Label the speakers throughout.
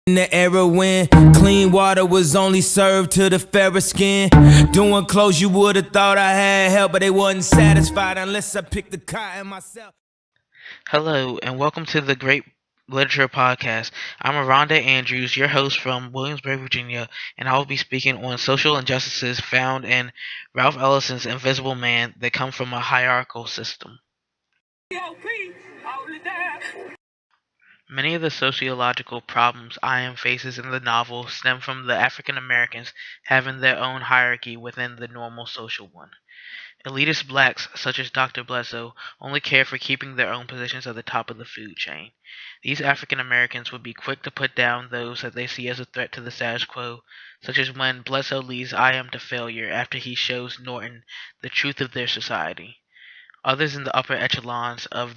Speaker 1: In the era when clean water was only served to the fairer skin, doing clothes you would've thought I had help, but they wasn't satisfied unless I picked the cotton myself.
Speaker 2: Hello, and welcome to the Great Literature Podcast. I'm Aronda Andrews, your host from Williamsburg, Virginia, and I will be speaking on social injustices found in Ralph Ellison's Invisible Man that come from a hierarchical system. Many of the sociological problems I.M. faces in the novel stem from the African Americans having their own hierarchy within the normal social one. Elitist blacks, such as Dr. Bledsoe, only care for keeping their own positions at the top of the food chain. These African Americans would be quick to put down those that they see as a threat to the status quo, such as when Bledsoe leads I.M. to failure after he shows Norton the truth of their society. Others in the upper echelons of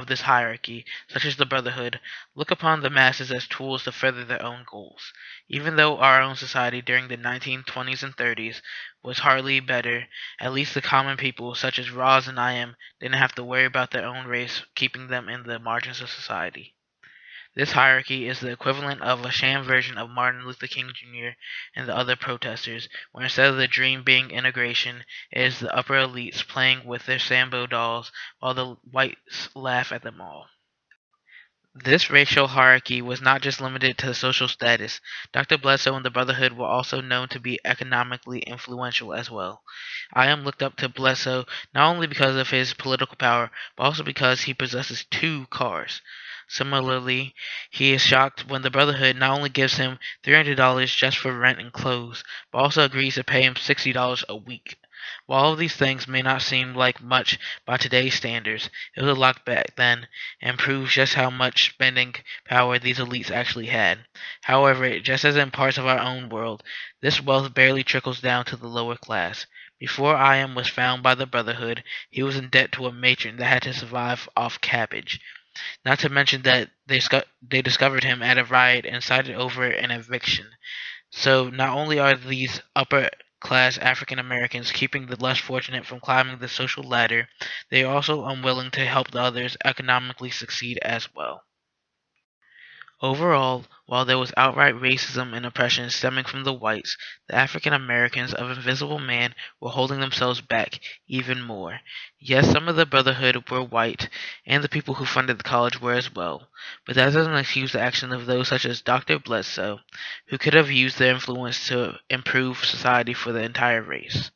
Speaker 2: this hierarchy, such as the Brotherhood, look upon the masses as tools to further their own goals. Even though our own society during the 1920s and 30s was hardly better, at least the common people, such as Roz and I.M., didn't have to worry about their own race keeping them in the margins of society. This hierarchy is the equivalent of a sham version of Martin Luther King Jr. and the other protesters, where instead of the dream being integration, it is the upper elites playing with their Sambo dolls while the whites laugh at them all. This racial hierarchy was not just limited to social status. Dr. Bledsoe and the Brotherhood were also known to be economically influential as well. I.M. looked up to Bledsoe not only because of his political power, but also because he possesses 2 cars. Similarly, he is shocked when the Brotherhood not only gives him $300 just for rent and clothes, but also agrees to pay him $60 a week. While all of these things may not seem like much by today's standards, it was a lot back then and proves just how much spending power these elites actually had. However, just as in parts of our own world, this wealth barely trickles down to the lower class. Before I.M. was found by the Brotherhood, he was in debt to a matron that had to survive off cabbage. Not to mention that they discovered him at a riot and sided over an eviction. So not only are these upper class African Americans keeping the less fortunate from climbing the social ladder, they are also unwilling to help the others economically succeed as well. Overall, while there was outright racism and oppression stemming from the whites, the African Americans of Invisible Man were holding themselves back even more. Yes, some of the Brotherhood were white, and the people who funded the college were as well, but that doesn't excuse the action of those such as Dr. Bledsoe, who could have used their influence to improve society for the entire race.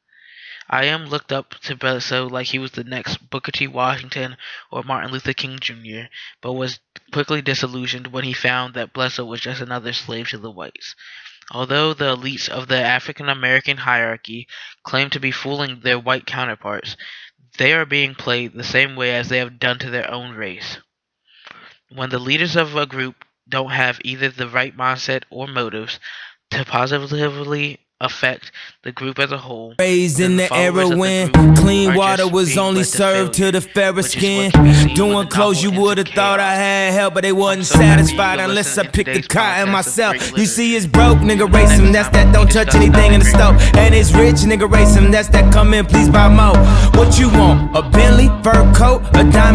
Speaker 2: I.M. looked up to Bledsoe like he was the next Booker T. Washington or Martin Luther King Jr., but was quickly disillusioned when he found that Bledsoe was just another slave to the whites. Although the elites of the African American hierarchy claim to be fooling their white counterparts, they are being played the same way as they have done to their own race. When the leaders of a group don't have either the right mindset or motives to positively affect the group as a whole.
Speaker 1: Raised in the era when clean water was only served to the fairer skin, doing clothes you would've thought I had help, but they wasn't satisfied unless I picked the cotton myself. You see, it's broke nigga racism, that's that don't touch anything in the stove, and it's rich nigga racism, that's that come in please buy more. What you want? A Bentley, fur coat, a diamond?